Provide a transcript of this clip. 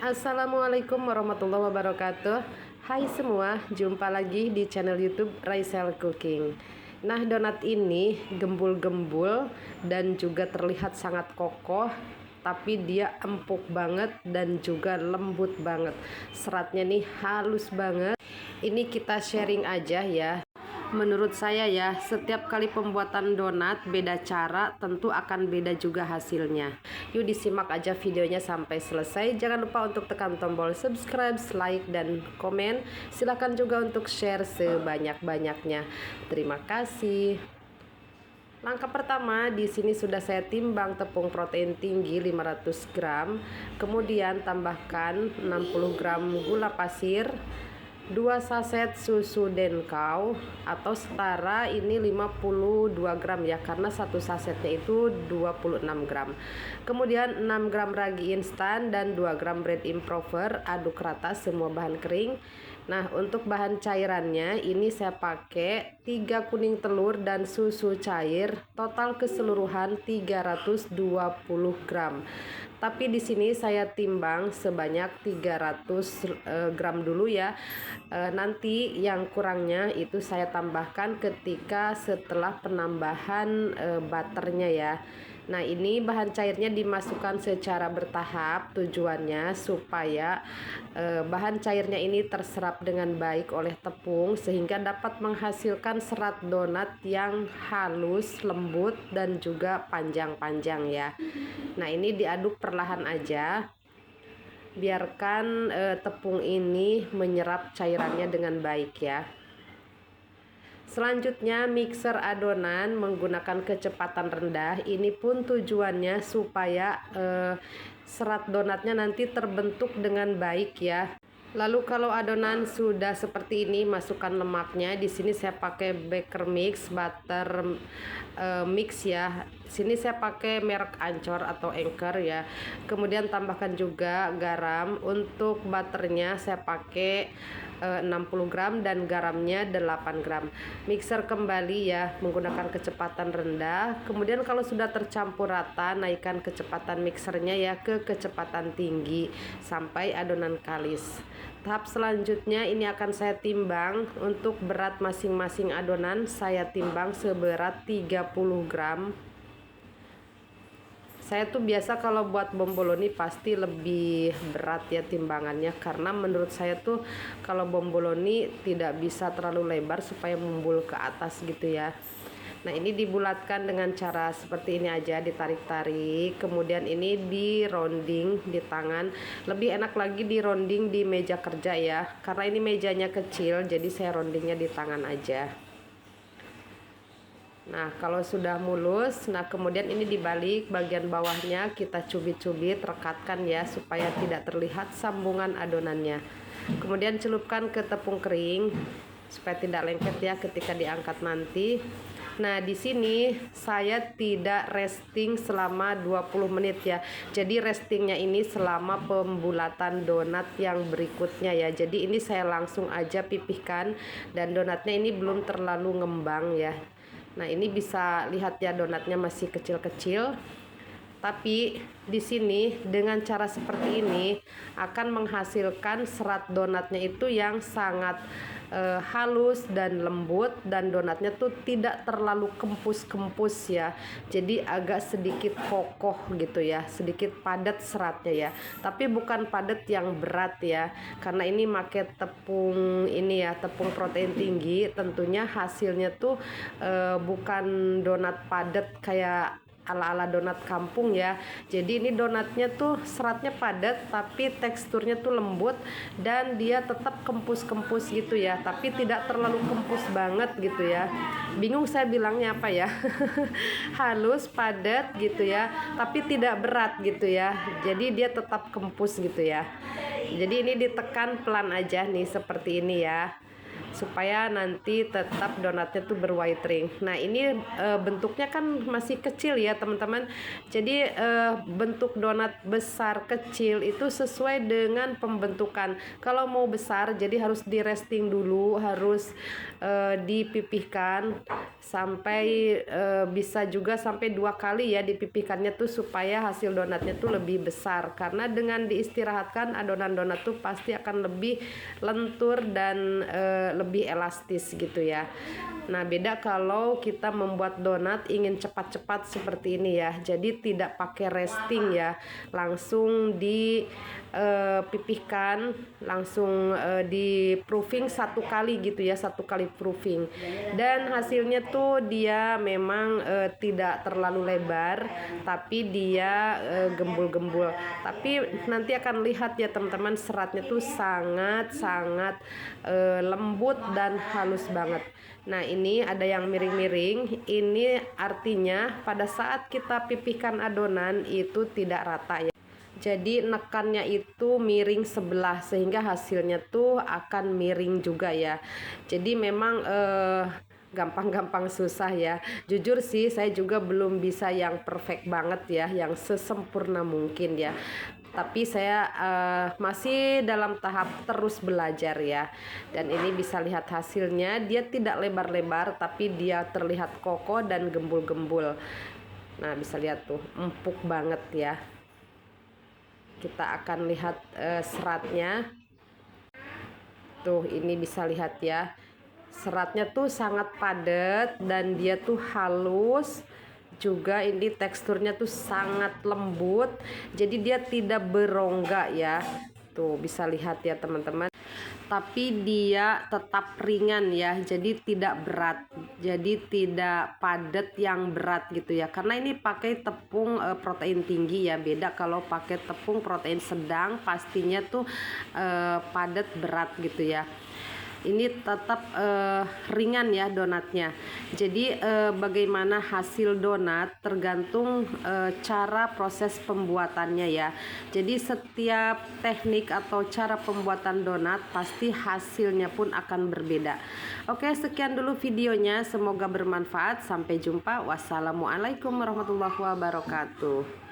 Assalamualaikum warahmatullahi wabarakatuh. Hai semua, jumpa lagi di channel YouTube Raisel Cooking. Nah, donat ini gembul-gembul dan juga terlihat sangat kokoh, tapi dia empuk banget dan juga lembut banget. Seratnya nih halus banget. Ini kita sharing aja ya. Menurut saya ya, setiap kali pembuatan donat beda cara, tentu akan beda juga hasilnya. Yuk disimak aja videonya sampai selesai. Jangan lupa untuk tekan tombol subscribe, like, dan komen. Silahkan juga untuk share sebanyak-banyaknya. Terima kasih. Langkah pertama, di sini sudah saya timbang tepung protein tinggi 500 gram. Kemudian tambahkan 60 gram gula pasir, 2 saset susu denkau atau setara ini 52 gram ya, karena satu sasetnya itu 26 gram. Kemudian 6 gram ragi instan dan 2 gram bread improver. Aduk rata semua bahan kering. Nah, untuk bahan cairannya ini saya pakai 3 kuning telur dan susu cair, total keseluruhan 320 gram. Tapi di sini saya timbang sebanyak 300 gram dulu ya. Nanti yang kurangnya itu saya tambahkan ketika setelah penambahan butternya ya. Nah, ini bahan cairnya dimasukkan secara bertahap, tujuannya supaya bahan cairnya ini terserap dengan baik oleh tepung sehingga dapat menghasilkan serat donat yang halus, lembut, dan juga panjang-panjang ya. Nah, ini diaduk perlahan aja. Biarkan tepung ini menyerap cairannya dengan baik ya. Selanjutnya mixer adonan menggunakan kecepatan rendah. Ini pun tujuannya supaya serat donatnya nanti terbentuk dengan baik ya. Lalu kalau adonan sudah seperti ini, masukkan lemaknya. Di sini saya pakai baker mix, butter mix ya. Sini saya pakai merek Ancor atau Anchor ya. Kemudian tambahkan juga garam. Untuk butternya saya pakai 60 gram dan garamnya 8 gram. Mixer kembali ya menggunakan kecepatan rendah. Kemudian kalau sudah tercampur rata, naikkan kecepatan mixernya ya ke kecepatan tinggi sampai adonan kalis. Tahap selanjutnya ini akan saya timbang. Untuk berat masing-masing adonan saya timbang seberat 30 gram. Saya tuh biasa kalau buat bomboloni pasti lebih berat ya timbangannya, karena menurut saya tuh kalau bomboloni tidak bisa terlalu lebar supaya membul ke atas gitu ya. Nah, ini dibulatkan dengan cara seperti ini aja, ditarik-tarik. Kemudian ini di rounding di tangan. Lebih enak lagi di rounding di meja kerja ya, karena ini mejanya kecil jadi saya roundingnya di tangan aja. Nah, kalau sudah mulus, nah kemudian ini dibalik, bagian bawahnya kita cubit-cubit, rekatkan ya supaya tidak terlihat sambungan adonannya. Kemudian celupkan ke tepung kering supaya tidak lengket ya ketika diangkat nanti. Nah, di sini saya tidak resting selama 20 menit ya. Jadi restingnya ini selama pembulatan donat yang berikutnya ya. Jadi ini saya langsung aja pipihkan dan donatnya ini belum terlalu ngembang ya. Nah, ini bisa lihat ya donatnya masih kecil-kecil. Tapi di sini dengan cara seperti ini akan menghasilkan serat donatnya itu yang sangat halus dan lembut, dan donatnya tuh tidak terlalu kempus-kempus ya. Jadi agak sedikit kokoh gitu ya, sedikit padat seratnya ya. Tapi bukan padat yang berat ya, karena ini pakai tepung ini ya, tepung protein tinggi. Tentunya hasilnya tuh bukan donat padat kayak ala-ala donat kampung ya. Jadi ini donatnya tuh seratnya padat tapi teksturnya tuh lembut dan dia tetap kempus-kempus gitu ya, tapi tidak terlalu kempus banget gitu ya. Bingung saya bilangnya apa ya. Halus, padat gitu ya, tapi tidak berat gitu ya. Jadi dia tetap kempus gitu ya. Jadi ini ditekan pelan aja nih seperti ini ya. supaya nanti tetap donatnya tuh berwhite ring. Nah ini bentuknya kan masih kecil ya teman-teman, jadi bentuk donat besar kecil itu sesuai dengan pembentukan. Kalau mau besar jadi harus di resting dulu, harus dipipihkan sampai bisa juga sampai 2 kali ya dipipihkannya tuh, supaya hasil donatnya tuh lebih besar. Karena dengan diistirahatkan adonan donat tuh pasti akan lebih lentur dan lebih elastis gitu ya. Nah beda kalau kita membuat donat ingin cepat-cepat seperti ini ya, jadi tidak pakai resting ya, langsung dipipihkan, langsung di proofing 1 kali gitu ya, 1 kali proofing. Dan hasilnya tuh dia memang tidak terlalu lebar, tapi dia gembul-gembul. Tapi nanti akan lihat ya teman-teman, seratnya tuh sangat-sangat lembut dan halus banget. Nah ini ada yang miring-miring, ini artinya pada saat kita pipihkan adonan itu tidak rata ya. Jadi nekannya itu miring sebelah sehingga hasilnya tuh akan miring juga ya. Jadi memang gampang-gampang susah ya. Jujur sih saya juga belum bisa yang perfect banget ya, yang sesempurna mungkin ya. Tapi saya masih dalam tahap terus belajar ya. Dan ini bisa lihat hasilnya, dia tidak lebar-lebar tapi dia terlihat kokoh dan gembul-gembul. Nah bisa lihat tuh empuk banget ya. Kita akan lihat seratnya. Tuh ini bisa lihat ya, seratnya tuh sangat padat dan dia tuh halus juga. Ini teksturnya tuh sangat lembut, jadi dia tidak berongga ya. Tuh bisa lihat ya teman-teman, tapi dia tetap ringan ya, jadi tidak berat, jadi tidak padat yang berat gitu ya. Karena ini pakai tepung protein tinggi ya, beda kalau pakai tepung protein sedang, pastinya tuh padat berat gitu ya. Ini tetap ringan ya donatnya. Jadi bagaimana hasil donat tergantung cara proses pembuatannya ya. Jadi setiap teknik atau cara pembuatan donat pasti hasilnya pun akan berbeda. Oke, sekian dulu videonya, semoga bermanfaat. Sampai jumpa. Wassalamualaikum warahmatullahi wabarakatuh.